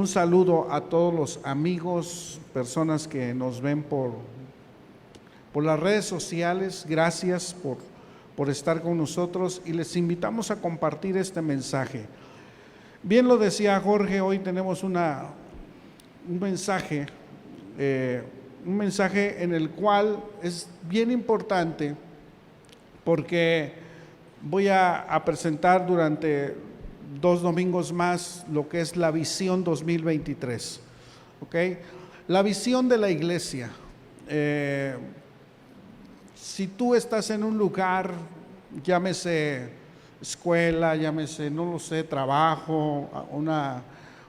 un saludo a todos los amigos, personas que nos ven por las redes sociales. Gracias por estar con nosotros y les invitamos a compartir este mensaje. Bien lo decía Jorge, hoy tenemos un mensaje en el cual es bien importante porque voy a presentar durante 2 domingos más lo que es la visión 2023, ¿ok? La visión de la iglesia. Si tú estás en un lugar, llámese escuela, llámese, no lo sé, trabajo, un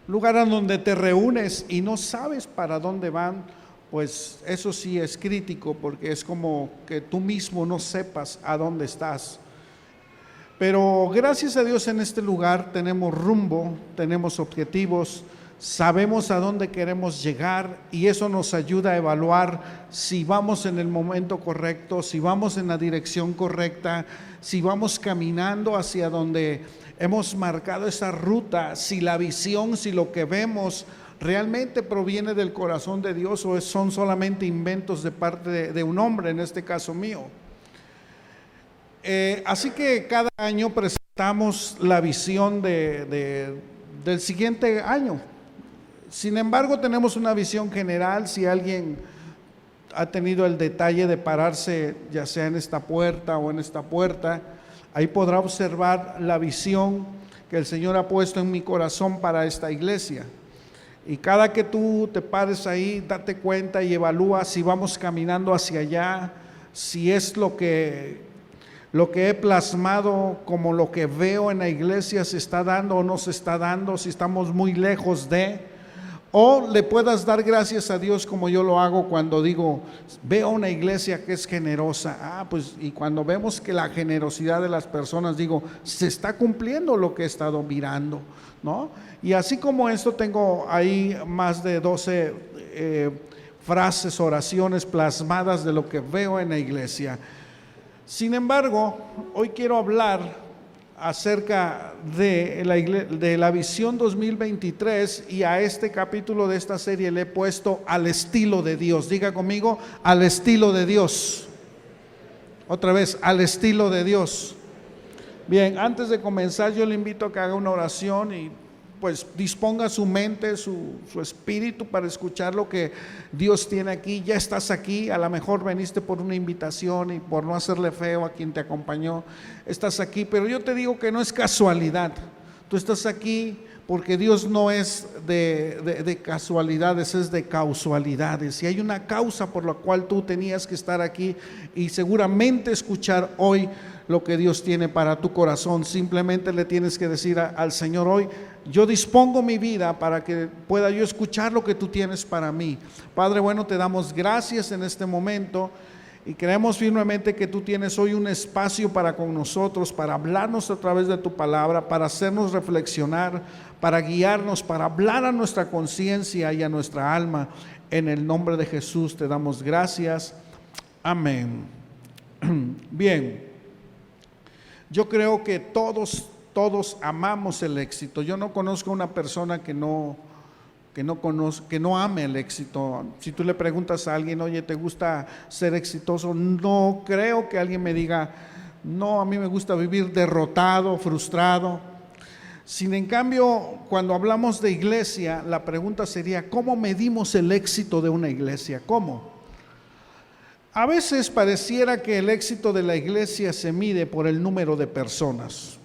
lugar en donde te reúnes y no sabes para dónde van, pues eso sí es crítico, porque es como que tú mismo no sepas a dónde estás. Pero gracias a Dios en este lugar tenemos rumbo, tenemos objetivos, sabemos a dónde queremos llegar y eso nos ayuda a evaluar si vamos en el momento correcto, si vamos en la dirección correcta, si vamos caminando hacia donde hemos marcado esa ruta, si la visión, si lo que vemos realmente proviene del corazón de Dios o son solamente inventos de parte de un hombre, en este caso mío. Así que cada año presentamos la visión del siguiente año. Sin embargo, tenemos una visión general. Si alguien ha tenido el detalle de pararse, ya sea en esta puerta o en esta puerta, ahí podrá observar la visión que el Señor ha puesto en mi corazón para esta iglesia. Y cada que tú te pares ahí, date cuenta y evalúa si vamos caminando hacia allá, si es lo que he plasmado como lo que veo en la iglesia se está dando o no se está dando, si estamos muy lejos o le puedas dar gracias a Dios como yo lo hago cuando digo, veo una iglesia que es generosa. Pues y cuando vemos que la generosidad de las personas, digo, se está cumpliendo lo que he estado mirando, ¿no? Y así como esto tengo ahí más de 12 frases, oraciones plasmadas de lo que veo en la iglesia. Sin embargo, hoy quiero hablar acerca de la visión 2023 y a este capítulo de esta serie le he puesto al estilo de Dios. Diga conmigo, al estilo de Dios. Otra vez, al estilo de Dios. Bien, antes de comenzar yo le invito a que haga una oración y pues disponga su mente, su espíritu para escuchar lo que Dios tiene aquí. Ya estás aquí, a lo mejor veniste por una invitación y por no hacerle feo a quien te acompañó, estás aquí, pero yo te digo que no es casualidad. Tú estás aquí porque Dios no es de casualidades, es de causalidades, y hay una causa por la cual tú tenías que estar aquí y seguramente escuchar hoy lo que Dios tiene para tu corazón. Simplemente le tienes que decir al Señor hoy, yo dispongo mi vida para que pueda yo escuchar lo que tú tienes para mí. Padre bueno, te damos gracias en este momento y creemos firmemente que tú tienes hoy un espacio para con nosotros, para hablarnos a través de tu palabra, para hacernos reflexionar, para guiarnos, para hablar a nuestra conciencia y a nuestra alma. En el nombre de Jesús te damos gracias. Amén. Bien, yo creo que todos amamos el éxito. Yo no conozco una persona que no ame el éxito. Si tú le preguntas a alguien, oye, ¿te gusta ser exitoso? No creo que alguien me diga, no, a mí me gusta vivir derrotado, frustrado. Sin en cambio, cuando hablamos de iglesia, la pregunta sería, ¿cómo medimos el éxito de una iglesia? ¿Cómo? A veces pareciera que el éxito de la iglesia se mide por el número de personas,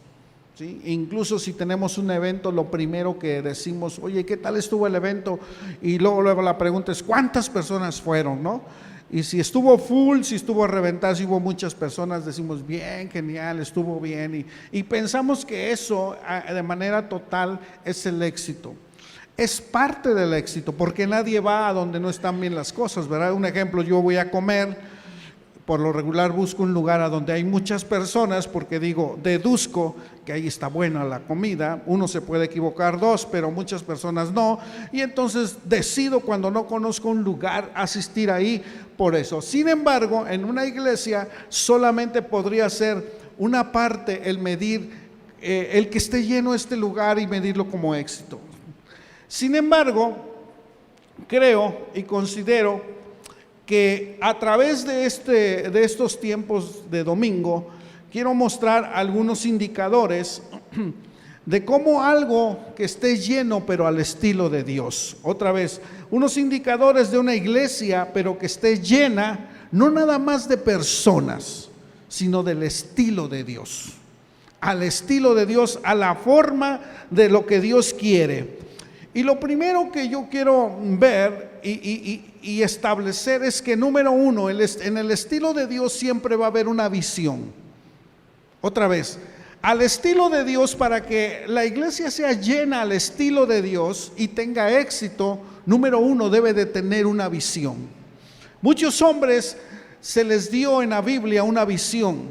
¿sí? Incluso si tenemos un evento, lo primero que decimos, oye, ¿qué tal estuvo el evento? Y luego la pregunta es, ¿cuántas personas fueron, no? Y si estuvo full, si estuvo a reventar, si hubo muchas personas, decimos, bien, genial, estuvo bien. Y pensamos que eso, de manera total, es el éxito. Es parte del éxito, porque nadie va a donde no están bien las cosas, ¿verdad? Un ejemplo, yo voy a comer, por lo regular busco un lugar a donde hay muchas personas, porque deduzco que ahí está buena la comida. Uno se puede equivocar, dos, pero muchas personas no, y entonces decido, cuando no conozco un lugar, asistir ahí por eso. Sin embargo, en una iglesia solamente podría ser una parte el medir, el que esté lleno este lugar y medirlo como éxito. Sin embargo, creo y considero que a través de estos tiempos de domingo, quiero mostrar algunos indicadores de cómo algo que esté lleno pero al estilo de Dios. Otra vez, unos indicadores de una iglesia pero que esté llena, no nada más de personas, sino del estilo de Dios. Al estilo de Dios, a la forma de lo que Dios quiere. Y lo primero que yo quiero ver y establecer es que, número uno, en el estilo de Dios siempre va a haber una visión. Otra vez, al estilo de Dios, para que la iglesia sea llena al estilo de Dios y tenga éxito, número uno, debe de tener una visión. Muchos hombres se les dio en la Biblia una visión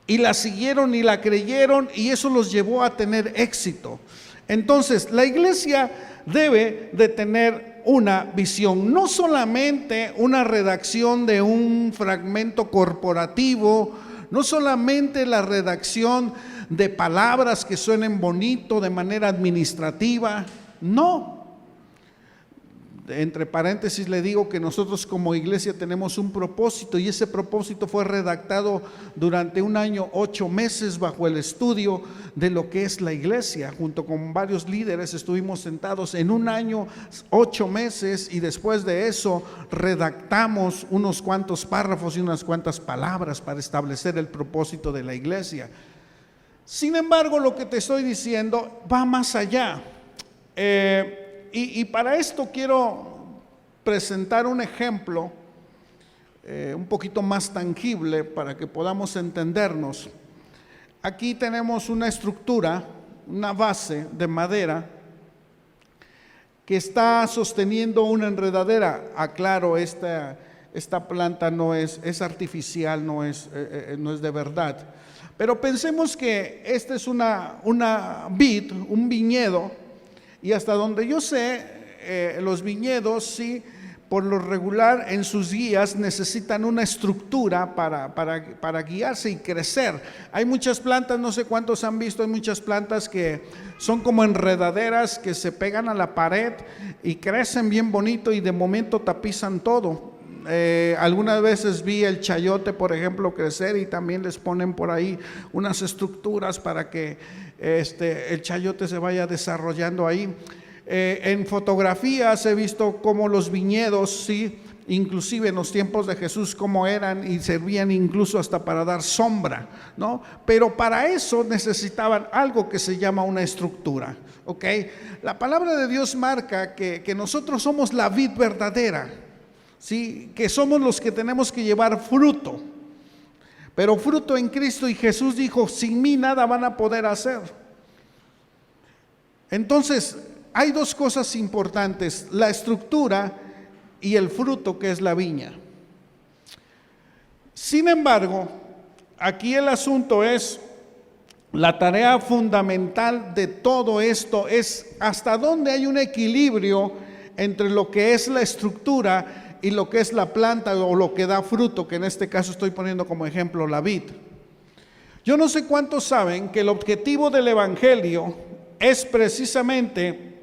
y la siguieron y la creyeron, y eso los llevó a tener éxito. Entonces, la iglesia debe de tener una visión, no solamente una redacción de un fragmento corporativo, no solamente la redacción de palabras que suenen bonito de manera administrativa, no. Entre paréntesis le digo que nosotros como iglesia tenemos un propósito, y ese propósito fue redactado durante un año, 8 meses, bajo el estudio de lo que es la iglesia. Junto con varios líderes estuvimos sentados en un año, 8 meses, y después de eso redactamos unos cuantos párrafos y unas cuantas palabras para establecer el propósito de la iglesia. Sin embargo, lo que te estoy diciendo va más allá. Y para esto quiero presentar un ejemplo un poquito más tangible para que podamos entendernos. Aquí tenemos una estructura, una base de madera que está sosteniendo una enredadera. Aclaro, esta planta no es artificial, no es de verdad. Pero pensemos que esta es una vid, un viñedo. Y hasta donde yo sé, los viñedos, sí, por lo regular en sus guías necesitan una estructura para guiarse y crecer. Hay muchas plantas, no sé cuántos han visto, hay muchas plantas que son como enredaderas que se pegan a la pared y crecen bien bonito, y de momento tapizan todo. Algunas veces vi el chayote, por ejemplo, crecer, y también les ponen por ahí unas estructuras para que el chayote se vaya desarrollando ahí. En fotografías he visto cómo los viñedos, sí, inclusive en los tiempos de Jesús, cómo eran, y servían incluso hasta para dar sombra, ¿no? Pero para eso necesitaban algo que se llama una estructura, ¿ok? La palabra de Dios marca que nosotros somos la vid verdadera, ¿sí? Que somos los que tenemos que llevar fruto, pero fruto en Cristo, y Jesús dijo: sin mí nada van a poder hacer. Entonces, hay dos cosas importantes: la estructura y el fruto, que es la viña. Sin embargo, aquí el asunto es, la tarea fundamental de todo esto es hasta dónde hay un equilibrio entre lo que es la estructura y lo que es la planta o lo que da fruto, que en este caso estoy poniendo como ejemplo la vid. Yo no sé cuántos saben que el objetivo del evangelio es precisamente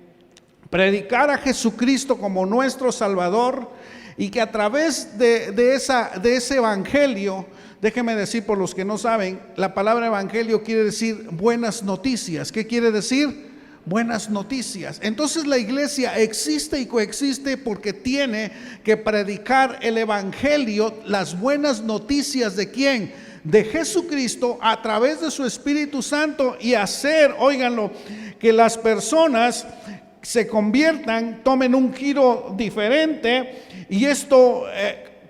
predicar a Jesucristo como nuestro Salvador, y que a través de ese evangelio, déjenme decir por los que no saben, la palabra evangelio quiere decir buenas noticias. ¿Qué quiere decir? Buenas noticias. Entonces la iglesia existe y coexiste porque tiene que predicar el evangelio, las buenas noticias ¿de quién? De Jesucristo, a través de su Espíritu Santo, y hacer, óiganlo, que las personas se conviertan, tomen un giro diferente, y esto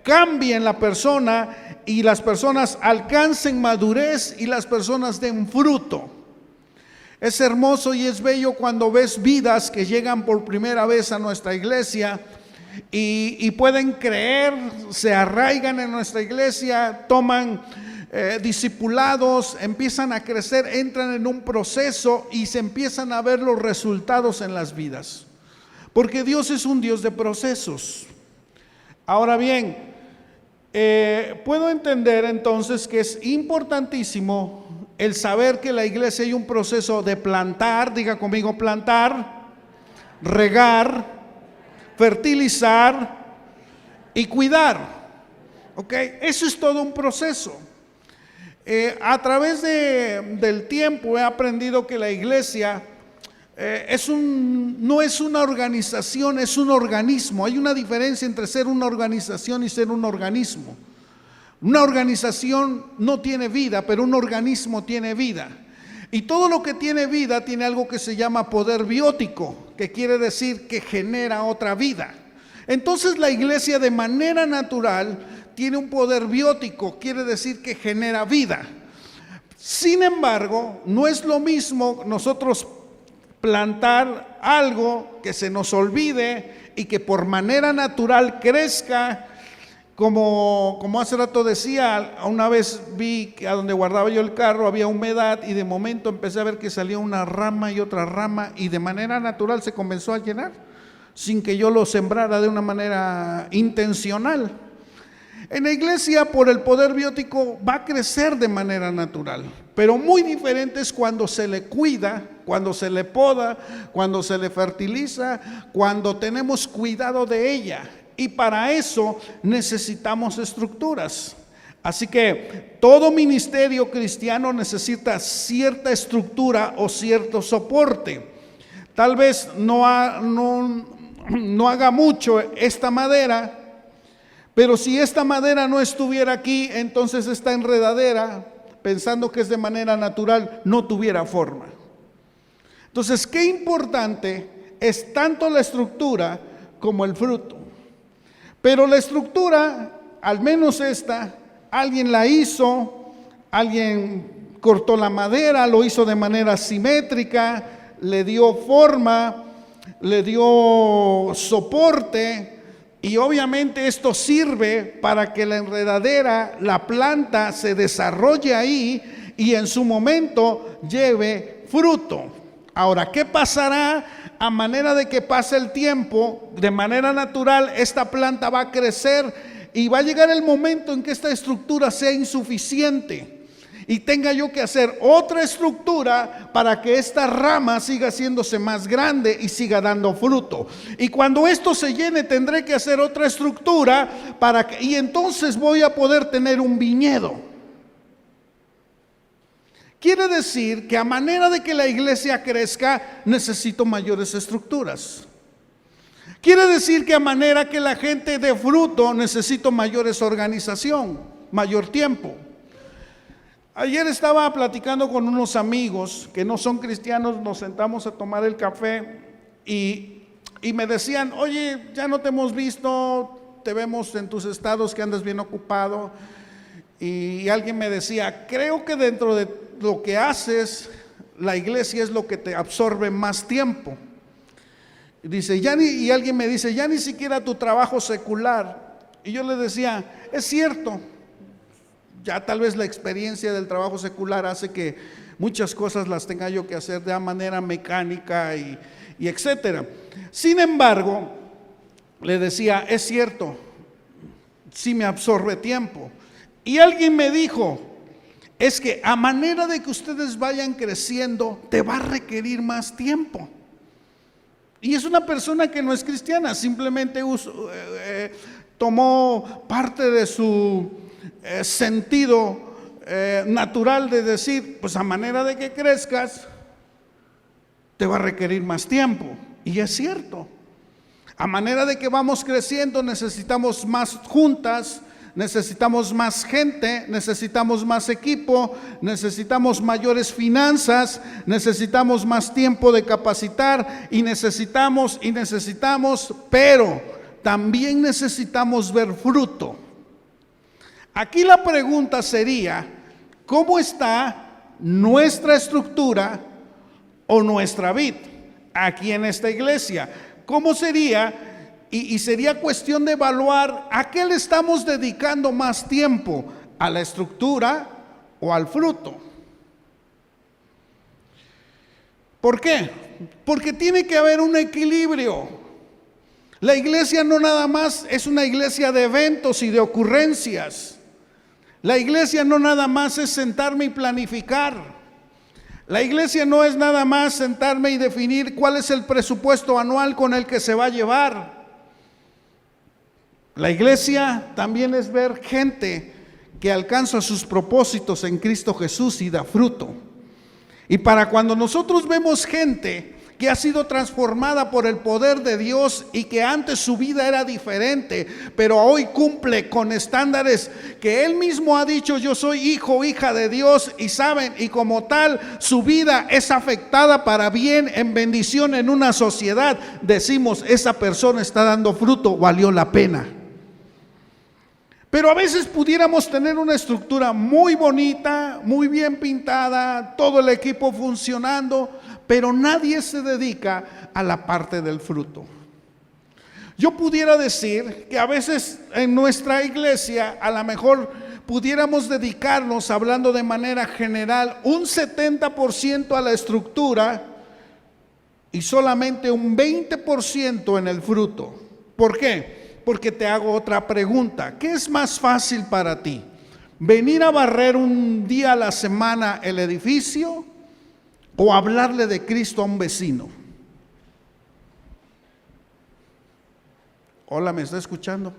cambie en la persona, y las personas alcancen madurez y las personas den fruto. Es hermoso y es bello cuando ves vidas que llegan por primera vez a nuestra iglesia y pueden creer, se arraigan en nuestra iglesia, toman discipulados, empiezan a crecer, entran en un proceso y se empiezan a ver los resultados en las vidas, porque Dios es un Dios de procesos. Ahora bien, puedo entender entonces que es importantísimo el saber que en la iglesia hay un proceso de plantar, diga conmigo plantar, regar, fertilizar y cuidar. ¿Ok? Eso es todo un proceso. A través del tiempo he aprendido que la iglesia no es una organización, es un organismo. Hay una diferencia entre ser una organización y ser un organismo. Una organización no tiene vida, pero un organismo tiene vida. Y todo lo que tiene vida tiene algo que se llama poder biótico, que quiere decir que genera otra vida. Entonces la iglesia de manera natural tiene un poder biótico, quiere decir que genera vida. Sin embargo, no es lo mismo nosotros plantar algo que se nos olvide y que por manera natural crezca. Como hace rato decía, una vez vi que a donde guardaba yo el carro había humedad y de momento empecé a ver que salía una rama y otra rama y de manera natural se comenzó a llenar, sin que yo lo sembrara de una manera intencional. En la iglesia, por el poder biótico, va a crecer de manera natural, pero muy diferente es cuando se le cuida, cuando se le poda, cuando se le fertiliza, cuando tenemos cuidado de ella. Y para eso necesitamos estructuras. Así que todo ministerio cristiano necesita cierta estructura o cierto soporte. Tal vez no haga mucho esta madera, pero si esta madera no estuviera aquí, entonces esta enredadera, pensando que es de manera natural, no tuviera forma. Entonces, qué importante es tanto la estructura como el fruto. Pero la estructura, al menos esta, alguien la hizo, alguien cortó la madera, lo hizo de manera simétrica, le dio forma, le dio soporte, y obviamente esto sirve para que la enredadera, la planta, se desarrolle ahí y en su momento lleve fruto. Ahora, ¿qué pasará? A manera de que pase el tiempo, de manera natural, esta planta va a crecer y va a llegar el momento en que esta estructura sea insuficiente y tenga yo que hacer otra estructura para que esta rama siga haciéndose más grande y siga dando fruto. Y cuando esto se llene, tendré que hacer otra estructura y entonces voy a poder tener un viñedo. Quiere decir que a manera de que la iglesia crezca, necesito mayores estructuras. Quiere decir que a manera que la gente dé fruto, necesito mayores organización, mayor tiempo. Ayer estaba platicando con unos amigos que no son cristianos, nos sentamos a tomar el café y me decían, oye, ya no te hemos visto, te vemos en tus estados que andas bien ocupado. Y alguien me decía, creo que dentro de lo que haces, la iglesia es lo que te absorbe más tiempo. Y dice, y alguien me dice, ya ni siquiera tu trabajo secular. Y yo le decía, es cierto, ya tal vez la experiencia del trabajo secular hace que muchas cosas las tenga yo que hacer de manera mecánica y etcétera. Sin embargo, le decía, es cierto, sí me absorbe tiempo. Y alguien me dijo, es que a manera de que ustedes vayan creciendo, te va a requerir más tiempo. Y es una persona que no es cristiana, simplemente tomó parte de su sentido natural de decir, pues a manera de que crezcas, te va a requerir más tiempo. Y es cierto, a manera de que vamos creciendo necesitamos más juntas, necesitamos más gente, necesitamos más equipo, necesitamos mayores finanzas, necesitamos más tiempo de capacitar y necesitamos, pero también necesitamos ver fruto. Aquí la pregunta sería, ¿cómo está nuestra estructura o nuestra vid aquí en esta iglesia? ¿Cómo sería? Y sería cuestión de evaluar a qué le estamos dedicando más tiempo, a la estructura o al fruto. ¿Por qué? Porque tiene que haber un equilibrio. La iglesia no nada más es una iglesia de eventos y de ocurrencias. La iglesia no nada más es sentarme y planificar. La iglesia no es nada más sentarme y definir cuál es el presupuesto anual con el que se va a llevar. La iglesia también es ver gente que alcanza sus propósitos en Cristo Jesús y da fruto. Y para cuando nosotros vemos gente que ha sido transformada por el poder de Dios y que antes su vida era diferente, pero hoy cumple con estándares que Él mismo ha dicho: yo soy hijo o hija de Dios, y saben, y como tal su vida es afectada para bien, en bendición en una sociedad, decimos: esa persona está dando fruto, valió la pena. Pero a veces pudiéramos tener una estructura muy bonita, muy bien pintada, todo el equipo funcionando, pero nadie se dedica a la parte del fruto. Yo pudiera decir que a veces en nuestra iglesia a lo mejor pudiéramos dedicarnos, hablando de manera general, un 70% a la estructura y solamente un 20% en el fruto. ¿Por qué? Porque te hago otra pregunta: ¿qué es más fácil para ti? ¿Venir a barrer un día a la semana el edificio o hablarle de Cristo a un vecino? Hola, ¿me está escuchando?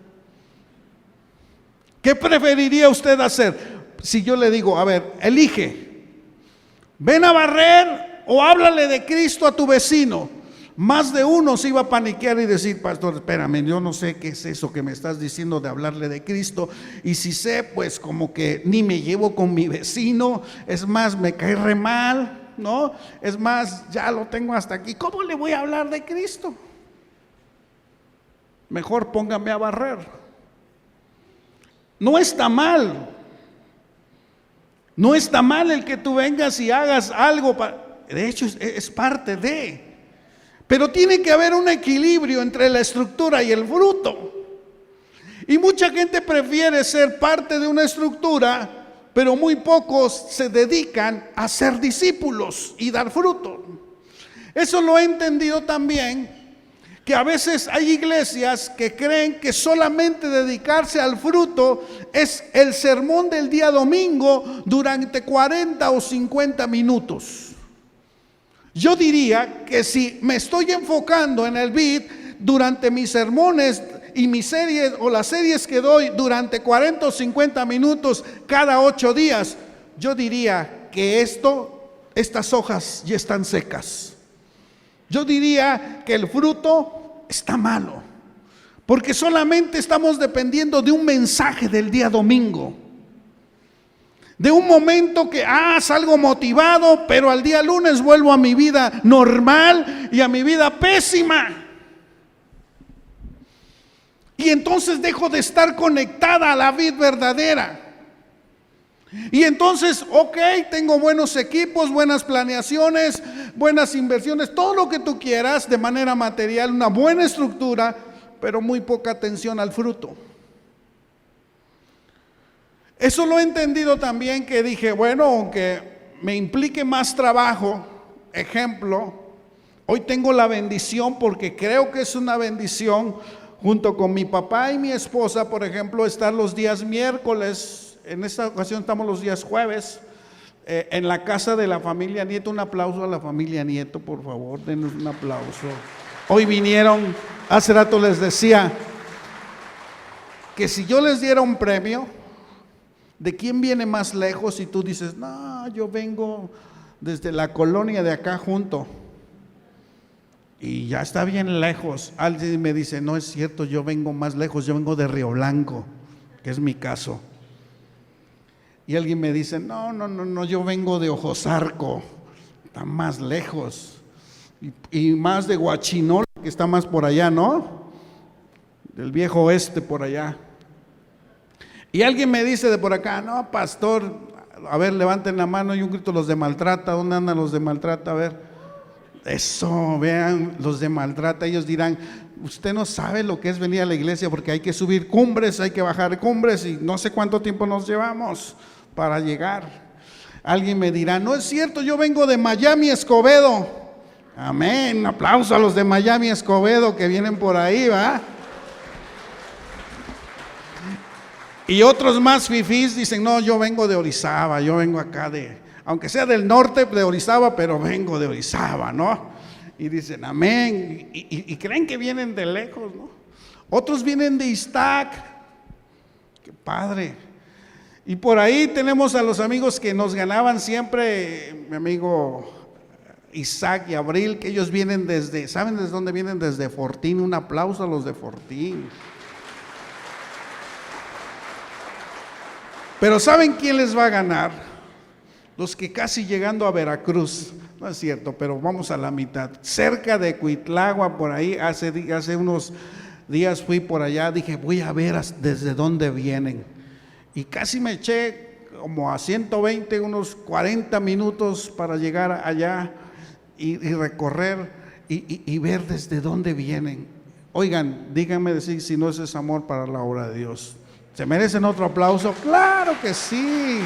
¿Qué preferiría usted hacer? Si yo le digo: a ver, elige, ven a barrer o háblale de Cristo a tu vecino. Más de uno se iba a paniquear y decir: pastor, espérame, yo no sé qué es eso que me estás diciendo de hablarle de Cristo, y si sé, pues como que ni me llevo con mi vecino, es más, me cae re mal, ¿no? Es más, ya lo tengo hasta aquí, ¿cómo le voy a hablar de Cristo? Mejor póngame a barrer. No está mal, no está mal el que tú vengas y hagas algo, de hecho es parte de... Pero tiene que haber un equilibrio entre la estructura y el fruto. Y mucha gente prefiere ser parte de una estructura, pero muy pocos se dedican a ser discípulos y dar fruto. Eso lo he entendido también, que a veces hay iglesias que creen que solamente dedicarse al fruto es el sermón del día domingo durante 40 o 50 minutos. Yo diría que si me estoy enfocando en el BID durante mis sermones y mis series o las series que doy durante 40 o 50 minutos cada 8 días, yo diría que estas hojas ya están secas. Yo diría que el fruto está malo, porque solamente estamos dependiendo de un mensaje del día domingo. De un momento que salgo motivado, pero al día lunes vuelvo a mi vida normal y a mi vida pésima. Y entonces dejo de estar conectada a la vid verdadera. Y entonces, tengo buenos equipos, buenas planeaciones, buenas inversiones, todo lo que tú quieras de manera material, una buena estructura, pero muy poca atención al fruto. Eso lo he entendido también, que dije, bueno, aunque me implique más trabajo, ejemplo, hoy tengo la bendición, porque creo que es una bendición, junto con mi papá y mi esposa, por ejemplo, estar los días miércoles, en esta ocasión estamos los días jueves, en la casa de la familia Nieto. Un aplauso a la familia Nieto, por favor, denos un aplauso. Hoy vinieron, hace rato les decía, que si yo les diera un premio, ¿de quién viene más lejos? Y tú dices: no, yo vengo desde la colonia de acá junto, y ya está bien lejos. Alguien me dice: no es cierto, yo vengo más lejos, yo vengo de Río Blanco, que es mi caso. Y alguien me dice: no, yo vengo de Ojosarco, está más lejos, y más de Huachinol, que está más por allá, ¿no? Del viejo oeste por allá. Y alguien me dice de por acá: no, pastor, a ver, levanten la mano. Y un grito: los de Maltrata. ¿Dónde andan los de Maltrata? A ver, eso, vean, los de Maltrata. Ellos dirán: usted no sabe lo que es venir a la iglesia, porque hay que subir cumbres, hay que bajar cumbres, y no sé cuánto tiempo nos llevamos para llegar. Alguien me dirá: no es cierto, yo vengo de Miami Escobedo. Amén, un aplauso a los de Miami Escobedo que vienen por ahí, ¿va? Y otros más fifís dicen: no, yo vengo de Orizaba, yo vengo acá de aunque sea del norte de Orizaba, pero vengo de Orizaba, ¿no? Y dicen amén, y creen que vienen de lejos, ¿no? Otros vienen de Iztac, qué padre. Y por ahí tenemos a los amigos que nos ganaban siempre, mi amigo Isaac y Abril, que ellos vienen desde, ¿saben desde dónde vienen? Desde Fortín. Un aplauso a los de Fortín. Pero ¿saben quién les va a ganar? Los que casi llegando a Veracruz, no es cierto, pero vamos a la mitad, cerca de Cuitlagua, por ahí, hace unos días fui por allá, dije voy a ver desde dónde vienen, y casi me eché como a 120, unos 40 minutos para llegar allá y recorrer y ver desde dónde vienen. Oigan, díganme si no ese es amor para la obra de Dios. ¿Se merecen otro aplauso? ¡Claro que sí!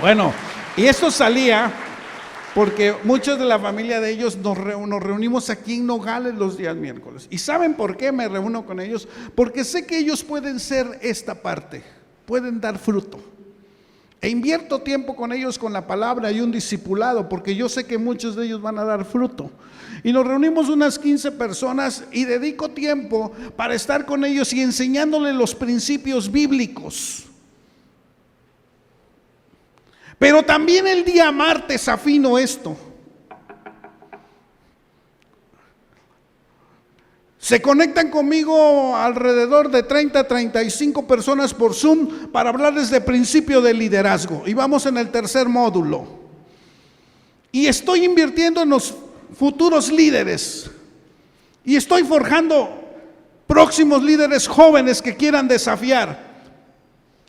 Bueno, y esto salía porque muchos de la familia de ellos nos reunimos aquí en Nogales los días miércoles. ¿Y saben por qué me reúno con ellos? Porque sé que ellos pueden ser esta parte, pueden dar fruto. E invierto tiempo con ellos con la palabra y un discipulado, porque yo sé que muchos de ellos van a dar fruto. Y nos reunimos unas 15 personas y dedico tiempo para estar con ellos y enseñándoles los principios bíblicos. Pero también el día martes afino esto. Se conectan conmigo alrededor de 30 a 35 personas por Zoom para hablarles de principio de liderazgo. Y vamos en el tercer módulo. Y estoy invirtiendo en los futuros líderes. Y estoy forjando próximos líderes jóvenes que quieran desafiar.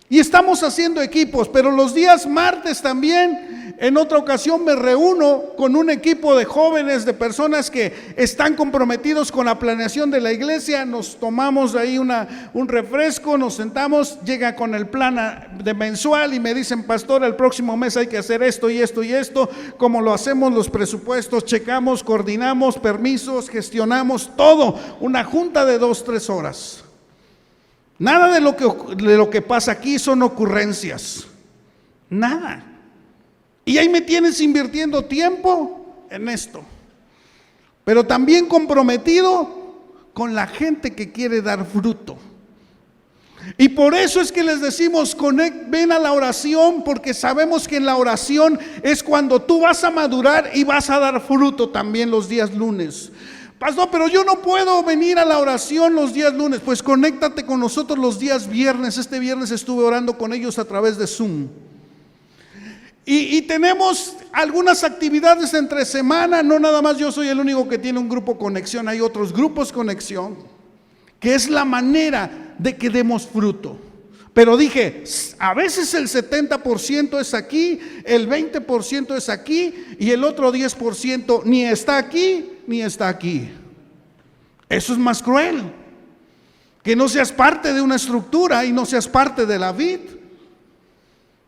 Y estamos haciendo equipos, pero los días martes también, en otra ocasión me reúno con un equipo de jóvenes, de personas que están comprometidos con la planeación de la iglesia. Nos tomamos ahí un refresco, nos sentamos, llega con el plan de mensual y me dicen, pastor, el próximo mes hay que hacer esto y esto y esto. Como lo hacemos, los presupuestos, checamos, coordinamos, permisos, gestionamos, todo. Una junta de 2-3 horas. Nada de lo que pasa aquí son ocurrencias. Nada. Y ahí me tienes invirtiendo tiempo en esto. Pero también comprometido con la gente que quiere dar fruto. Y por eso es que les decimos, ven a la oración, porque sabemos que en la oración es cuando tú vas a madurar y vas a dar fruto también los días lunes. Pastor, pero yo no puedo venir a la oración los días lunes. Pues conéctate con nosotros los días viernes. Este viernes estuve orando con ellos a través de Zoom. Y tenemos algunas actividades entre semana. No nada más yo soy el único que tiene un grupo conexión. Hay otros grupos conexión, que es la manera de que demos fruto. Pero dije, a veces el 70% es aquí, el 20% es aquí y el otro 10% ni está aquí ni está aquí. Eso es más cruel. Que no seas parte de una estructura y no seas parte de la vid.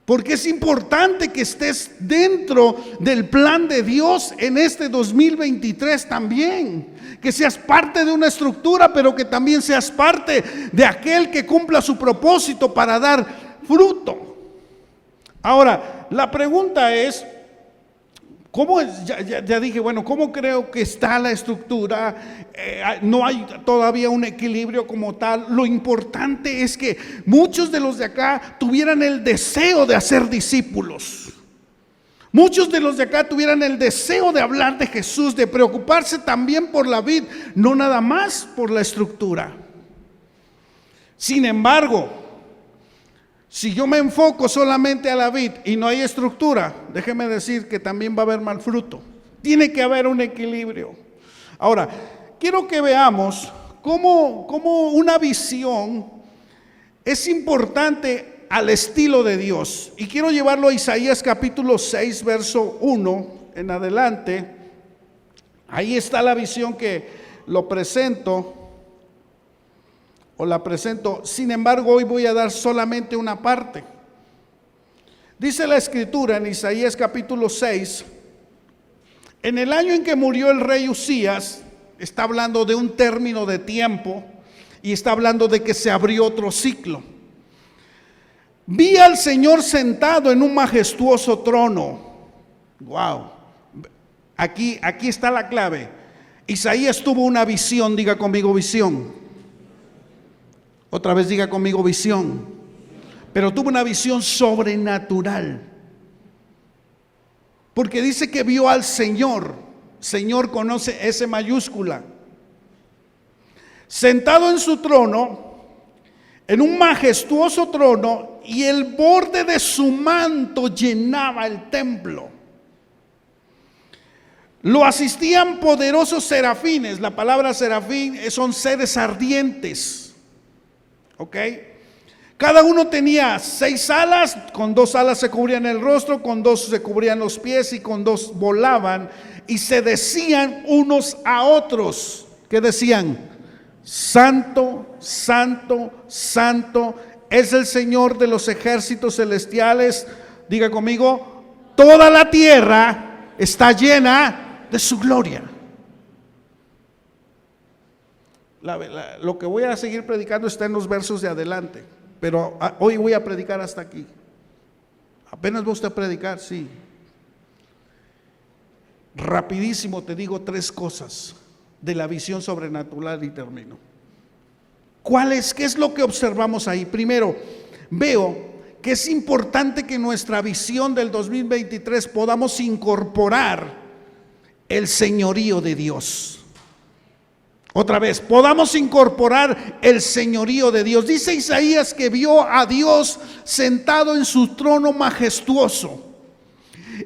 Porque es importante que estés dentro del plan de Dios en este 2023 también. Que seas parte de una estructura, pero que también seas parte de aquel que cumpla su propósito para dar fruto. Ahora, la pregunta es, ¿cómo es? Ya dije, bueno, ¿cómo creo que está la estructura? No hay todavía un equilibrio como tal. Lo importante es que muchos de los de acá tuvieran el deseo de hacer discípulos. Muchos de los de acá tuvieran el deseo de hablar de Jesús, de preocuparse también por la vid, no nada más por la estructura. Sin embargo, si yo me enfoco solamente a la vid y no hay estructura, déjeme decir que también va a haber mal fruto. Tiene que haber un equilibrio. Ahora, quiero que veamos cómo una visión es importante al estilo de Dios. Y quiero llevarlo a Isaías capítulo 6, verso 1 en adelante. Ahí está la visión que lo presento. O la presento, sin embargo hoy voy a dar solamente una parte. Dice la escritura en Isaías capítulo 6, en el año en que murió el rey Usías, está hablando de un término de tiempo y está hablando de que se abrió otro ciclo. vi al Señor sentado en un majestuoso trono. Wow. Aquí está la clave. Isaías tuvo una visión, diga conmigo visión. Otra vez diga conmigo visión. Pero tuvo una visión sobrenatural. Porque dice que vio al Señor. Señor conoce S mayúscula. Sentado en su trono, en un majestuoso trono, y el borde de su manto llenaba el templo. Lo asistían poderosos serafines. La palabra serafín son seres ardientes. ¿Ok? Cada uno tenía 6 alas, con 2 alas se cubrían el rostro, con 2 se cubrían los pies y con 2 volaban y se decían unos a otros. ¿Qué decían? Santo, santo, santo es el Señor de los ejércitos celestiales. Diga conmigo, toda la tierra está llena de su gloria. Lo que voy a seguir predicando está en los versos de adelante, pero hoy voy a predicar hasta aquí. Apenas va usted a predicar, sí. Rapidísimo te digo 3 cosas de la visión sobrenatural y termino. ¿Qué es lo que observamos ahí? Primero, veo que es importante que en nuestra visión del 2023 podamos incorporar el señorío de Dios. Otra vez, podamos incorporar el señorío de Dios. Dice Isaías que vio a Dios sentado en su trono majestuoso.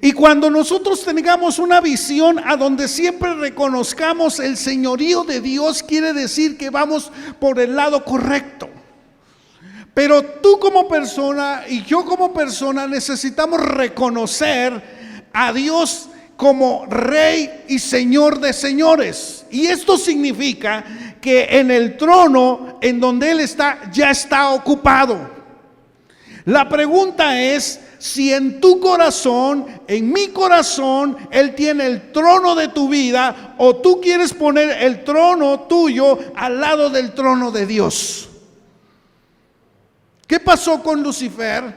Y cuando nosotros tengamos una visión a donde siempre reconozcamos el señorío de Dios, quiere decir que vamos por el lado correcto. Pero tú como persona y yo como persona necesitamos reconocer a Dios como Rey y Señor de señores. Y esto significa que en el trono en donde Él está, ya está ocupado. La pregunta es si en tu corazón, en mi corazón, Él tiene el trono de tu vida, o tú quieres poner el trono tuyo al lado del trono de Dios. ¿Qué pasó con Lucifer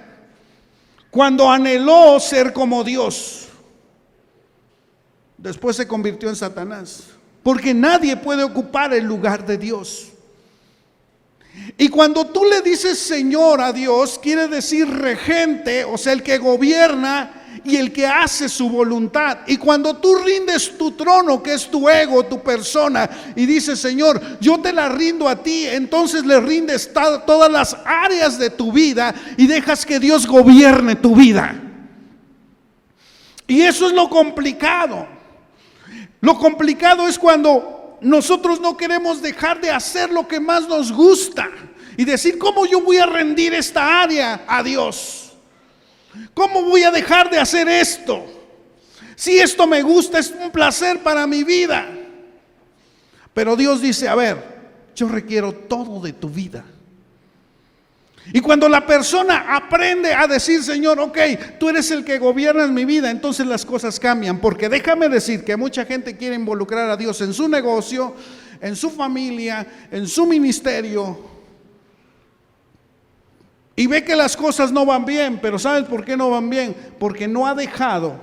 cuando anheló ser como Dios? Después se convirtió en Satanás, porque nadie puede ocupar el lugar de Dios. Y cuando tú le dices Señor a Dios, quiere decir regente, o sea, el que gobierna y el que hace su voluntad. Y cuando tú rindes tu trono, que es tu ego, tu persona, y dices Señor, yo te la rindo a ti, entonces le rindes todas las áreas de tu vida y dejas que Dios gobierne tu vida. Y eso es lo complicado. Lo complicado es cuando nosotros no queremos dejar de hacer lo que más nos gusta y decir, ¿cómo yo voy a rendir esta área a Dios? ¿Cómo voy a dejar de hacer esto? Si esto me gusta, es un placer para mi vida. Pero Dios dice, a ver, yo requiero todo de tu vida. Y cuando la persona aprende a decir, Señor, ok, tú eres el que gobiernas mi vida, entonces las cosas cambian. Porque déjame decir que mucha gente quiere involucrar a Dios en su negocio, en su familia, en su ministerio, y ve que las cosas no van bien. Pero ¿sabes por qué no van bien? Porque no ha dejado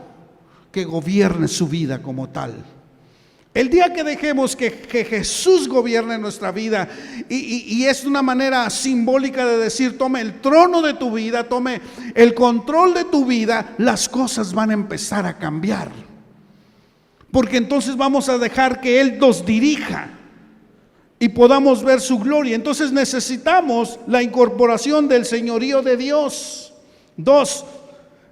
que gobierne su vida como tal. El día que dejemos que Jesús gobierne nuestra vida, y es una manera simbólica de decir, tome el trono de tu vida, tome el control de tu vida, las cosas van a empezar a cambiar. Porque entonces vamos a dejar que Él nos dirija y podamos ver su gloria. Entonces necesitamos la incorporación del señorío de Dios. 2,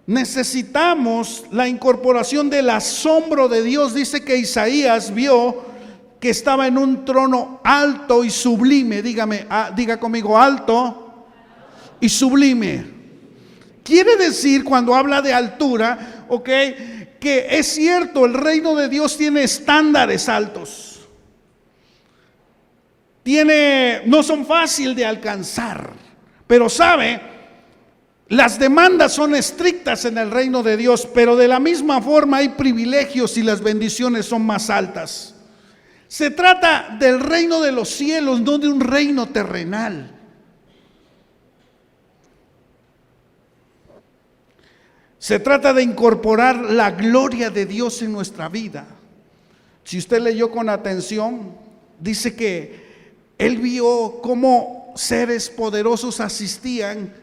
necesitamos la incorporación del asombro de Dios. Dice que Isaías vio que estaba en un trono alto y sublime. Diga conmigo, alto y sublime. Quiere decir, cuando habla de altura, que es cierto, el reino de Dios tiene estándares altos. No son fáciles de alcanzar, pero sabe, las demandas son estrictas en el reino de Dios, pero de la misma forma hay privilegios y las bendiciones son más altas. Se trata del reino de los cielos, no de un reino terrenal. Se trata de incorporar la gloria de Dios en nuestra vida. Si usted leyó con atención, dice que él vio cómo seres poderosos asistían,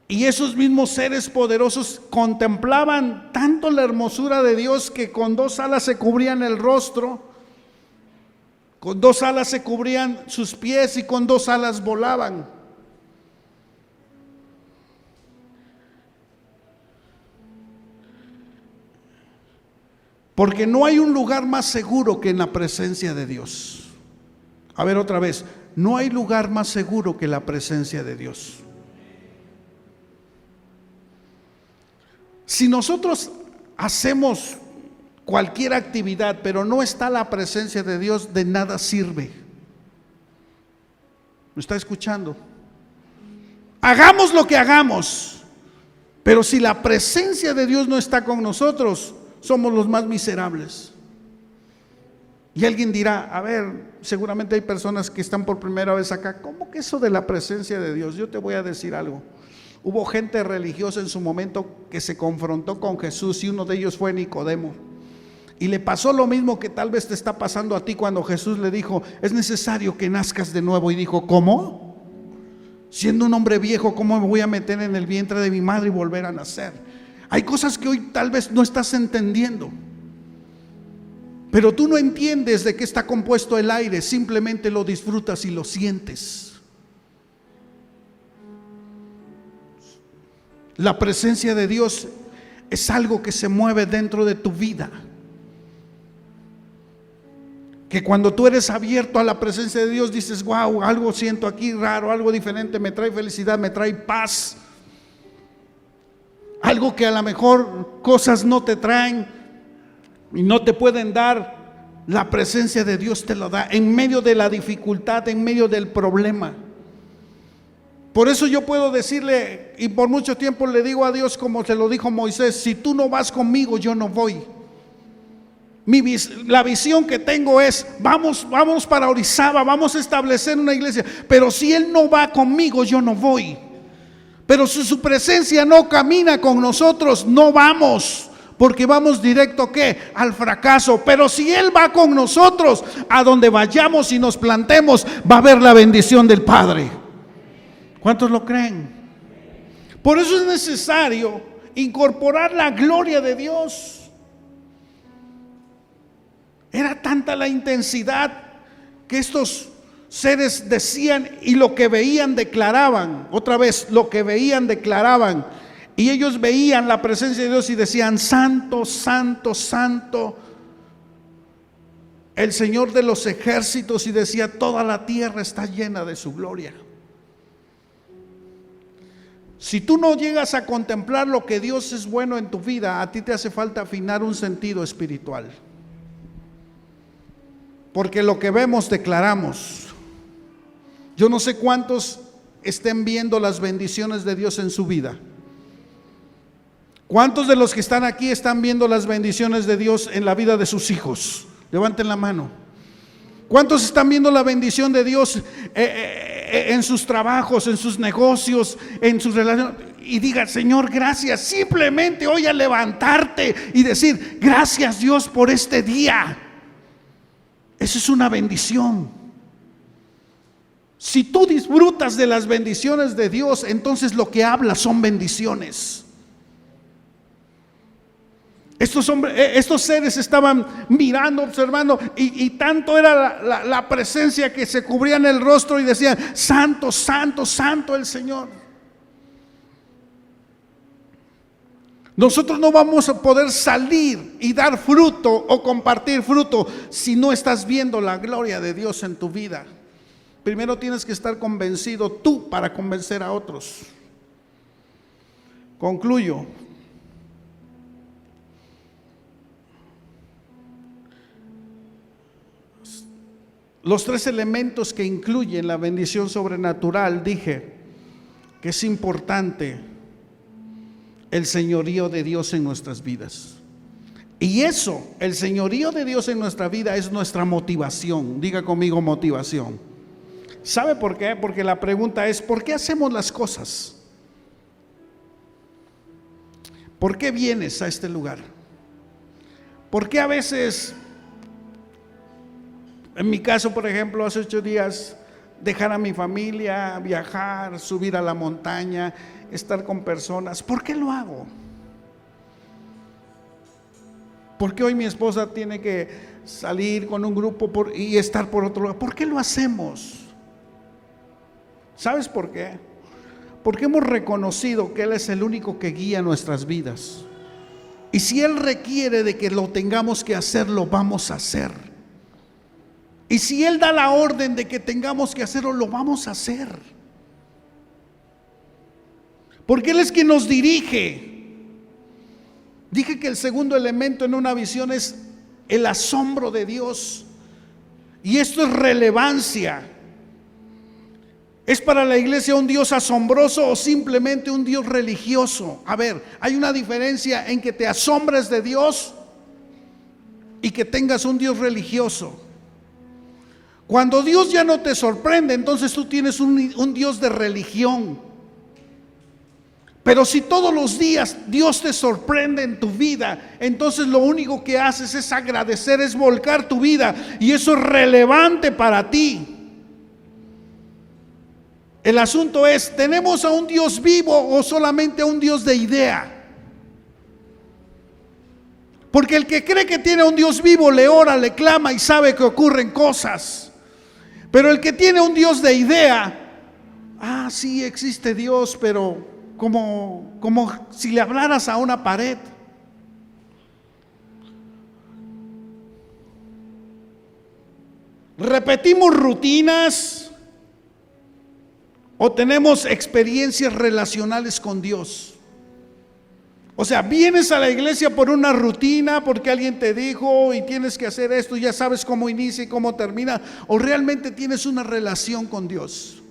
y esos mismos seres poderosos contemplaban tanto la hermosura de Dios que con 2 alas se cubrían el rostro, con 2 alas se cubrían sus pies y con 2 alas volaban. Porque no hay un lugar más seguro que en la presencia de Dios. A ver otra vez, no hay lugar más seguro que la presencia de Dios. Si nosotros hacemos cualquier actividad, pero no está la presencia de Dios, de nada sirve. ¿Me está escuchando? Hagamos lo que hagamos, pero si la presencia de Dios no está con nosotros, somos los más miserables. Y alguien dirá, a ver, seguramente hay personas que están por primera vez acá, ¿cómo que eso de la presencia de Dios? Yo te voy a decir algo. Hubo gente religiosa en su momento que se confrontó con Jesús, y uno de ellos fue Nicodemo. Y le pasó lo mismo que tal vez te está pasando a ti cuando Jesús le dijo, es necesario que nazcas de nuevo. Y dijo, ¿cómo? Siendo un hombre viejo, ¿cómo me voy a meter en el vientre de mi madre y volver a nacer? Hay cosas que hoy tal vez no estás entendiendo, pero tú no entiendes de qué está compuesto el aire, simplemente lo disfrutas y lo sientes. La presencia de Dios es algo que se mueve dentro de tu vida, que cuando tú eres abierto a la presencia de Dios dices, wow, algo siento aquí raro, algo diferente, me trae felicidad, me trae paz. Algo que a lo mejor cosas no te traen y no te pueden dar, la presencia de Dios te lo da en medio de la dificultad, en medio del problema. Por eso yo puedo decirle, y por mucho tiempo le digo a Dios como se lo dijo Moisés, si tú no vas conmigo, yo no voy. La visión que tengo es, vamos para Orizaba, vamos a establecer una iglesia, pero si Él no va conmigo, yo no voy. Pero si su presencia no camina con nosotros, no vamos, porque vamos directo ¿qué? Al fracaso. Pero si Él va con nosotros, a donde vayamos y nos plantemos, va a haber la bendición del Padre. ¿Cuántos lo creen? Por eso es necesario incorporar la gloria de Dios. Era tanta la intensidad que estos seres decían, y lo que veían declaraban. Otra vez, lo que veían declaraban. Y ellos veían la presencia de Dios y decían, santo, santo, santo, el Señor de los ejércitos. Y decía, toda la tierra está llena de su gloria. Si tú no llegas a contemplar lo que Dios es bueno en tu vida, a ti te hace falta afinar un sentido espiritual. Porque lo que vemos declaramos. Yo no sé cuántos estén viendo las bendiciones de Dios en su vida. ¿Cuántos de los que están aquí están viendo las bendiciones de Dios en la vida de sus hijos? Levanten la mano. ¿Cuántos están viendo la bendición de Dios en sus trabajos, en sus negocios, en sus relaciones? Y diga, Señor, gracias. Simplemente hoy a levantarte y decir, gracias Dios por este día. Eso es una bendición. Si tú disfrutas de las bendiciones de Dios, entonces lo que hablas son bendiciones. Estos seres estaban mirando, observando, y tanto era la presencia que se cubrían el rostro y decían, santo, santo, santo el Señor. Nosotros no vamos a poder salir y dar fruto o compartir fruto si no estás viendo la gloria de Dios en tu vida. Primero tienes que estar convencido tú para convencer a otros. Concluyo. Los 3 elementos que incluyen la bendición sobrenatural, dije que es importante el señorío de Dios en nuestras vidas. Y eso, el señorío de Dios en nuestra vida es nuestra motivación. Diga conmigo, motivación. ¿Sabe por qué? Porque la pregunta es, ¿por qué hacemos las cosas? ¿Por qué vienes a este lugar? ¿Por qué a veces, en mi caso por ejemplo, hace 8 días, dejar a mi familia, viajar, subir a la montaña, estar con personas? ¿Por qué lo hago? ¿Por qué hoy mi esposa tiene que salir con un grupo y estar por otro lado? ¿Por qué lo hacemos? ¿Sabes por qué? Porque hemos reconocido que Él es el único que guía nuestras vidas. Y si Él requiere de que lo tengamos que hacer, lo vamos a hacer. Y si Él da la orden de que tengamos que hacerlo, lo vamos a hacer. Porque Él es quien nos dirige. Dije que el segundo elemento en una visión es el asombro de Dios. Y esto es relevancia. ¿Es para la iglesia un Dios asombroso o simplemente un Dios religioso? A ver, hay una diferencia en que te asombres de Dios y que tengas un Dios religioso. Cuando Dios ya no te sorprende, entonces tú tienes un Dios de religión. Pero si todos los días Dios te sorprende en tu vida, entonces lo único que haces es agradecer, es volcar tu vida, y eso es relevante para ti. El asunto es, ¿tenemos a un Dios vivo o solamente a un Dios de idea? Porque el que cree que tiene a un Dios vivo le ora, le clama y sabe que ocurren cosas. Pero el que tiene un Dios de idea, sí existe Dios, pero como si le hablaras a una pared. Repetimos rutinas o tenemos experiencias relacionales con Dios. O sea, vienes a la iglesia por una rutina, porque alguien te dijo y tienes que hacer esto, y ya sabes cómo inicia y cómo termina, o realmente tienes una relación con Dios.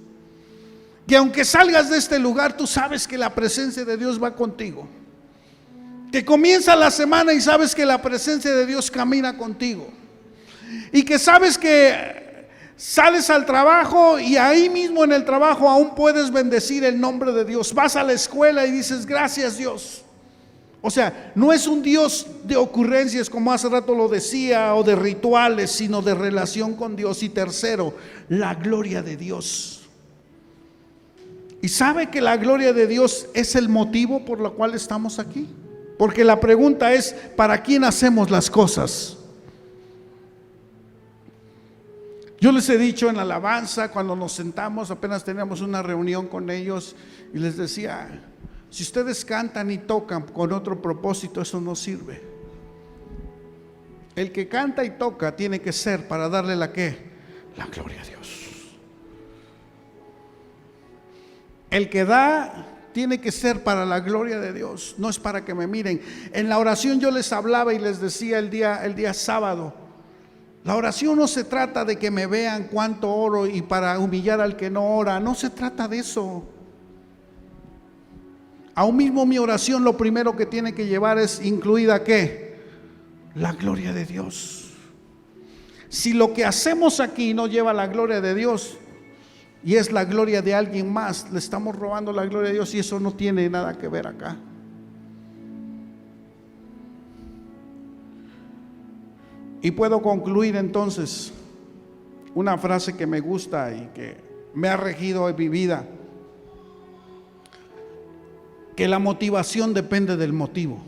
Que aunque salgas de este lugar, tú sabes que la presencia de Dios va contigo. Que comienza la semana y sabes que la presencia de Dios camina contigo. Y que sabes que sales al trabajo y ahí mismo en el trabajo aún puedes bendecir el nombre de Dios. Vas a la escuela y dices, gracias Dios. O sea, no es un Dios de ocurrencias como hace rato lo decía, o de rituales, sino de relación con Dios. Y tercero, la gloria de Dios. Y sabe que la gloria de Dios es el motivo por el cual estamos aquí. Porque la pregunta es, ¿para quién hacemos las cosas? Yo les he dicho en la alabanza, cuando nos sentamos, apenas teníamos una reunión con ellos, y les decía, si ustedes cantan y tocan con otro propósito, eso no sirve. El que canta y toca tiene que ser para darle la gloria a Dios. El que da tiene que ser para la gloria de Dios, no es para que me miren. En la oración yo les hablaba y les decía el día sábado, la oración no se trata de que me vean cuánto oro y para humillar al que no ora, no se trata de eso. Aún mismo mi oración lo primero que tiene que llevar es incluida ¿qué? La gloria de Dios. Si lo que hacemos aquí no lleva la gloria de Dios y es la gloria de alguien más, le estamos robando la gloria de Dios, y eso no tiene nada que ver acá. Y puedo concluir entonces una frase que me gusta y que me ha regido en mi vida, que la motivación depende del motivo.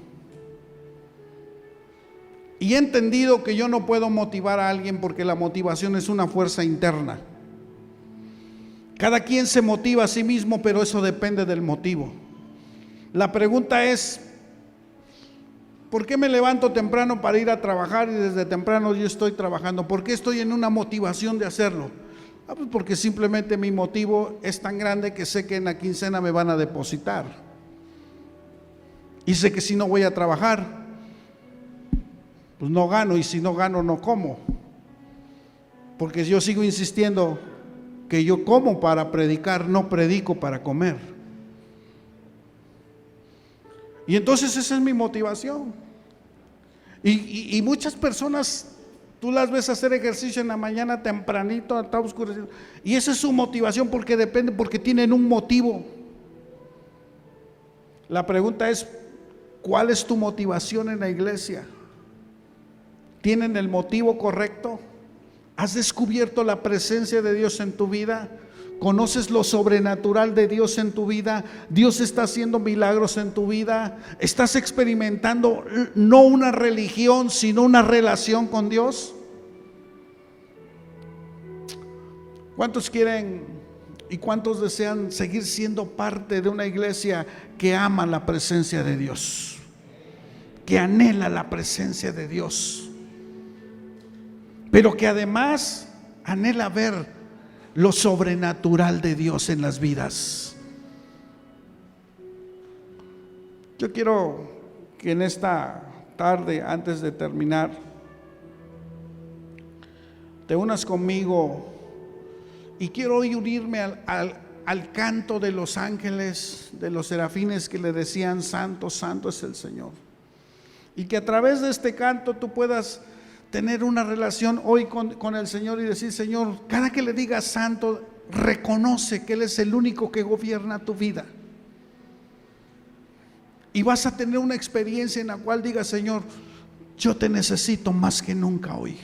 Y he entendido que yo no puedo motivar a alguien porque la motivación es una fuerza interna. Cada quien se motiva a sí mismo, pero eso depende del motivo. La pregunta es, ¿por qué me levanto temprano para ir a trabajar y desde temprano yo estoy trabajando? ¿Por qué estoy en una motivación de hacerlo? Pues porque simplemente mi motivo es tan grande que sé que en la quincena me van a depositar. Y sé que si no voy a trabajar, pues no gano, y si no gano no como. Porque yo sigo insistiendo que yo como para predicar, no predico para comer. Y entonces esa es mi motivación. Y muchas personas, tú las ves hacer ejercicio en la mañana tempranito, está oscureciendo, y esa es su motivación porque depende, porque tienen un motivo. La pregunta es, ¿Cuál es tu motivación en la iglesia? ¿Tienen el motivo correcto? ¿Has descubierto la presencia de Dios en tu vida? ¿Conoces lo sobrenatural de Dios en tu vida? ¿Dios está haciendo milagros en tu vida? ¿Estás experimentando no una religión, sino una relación con Dios? ¿Cuántos quieren y cuántos desean seguir siendo parte de una iglesia que ama la presencia de Dios, que anhela la presencia de Dios, pero que además anhela ver lo sobrenatural de Dios en las vidas? Yo quiero que en esta tarde, antes de terminar, te unas conmigo, y quiero hoy unirme al canto de los ángeles, de los serafines, que le decían: santo, santo es el Señor. Y que a través de este canto tú puedas tener una relación hoy con el Señor y decir: Señor, cada que le digas santo, reconoce que Él es el único que gobierna tu vida. Y vas a tener una experiencia en la cual digas: Señor, yo te necesito más que nunca hoy.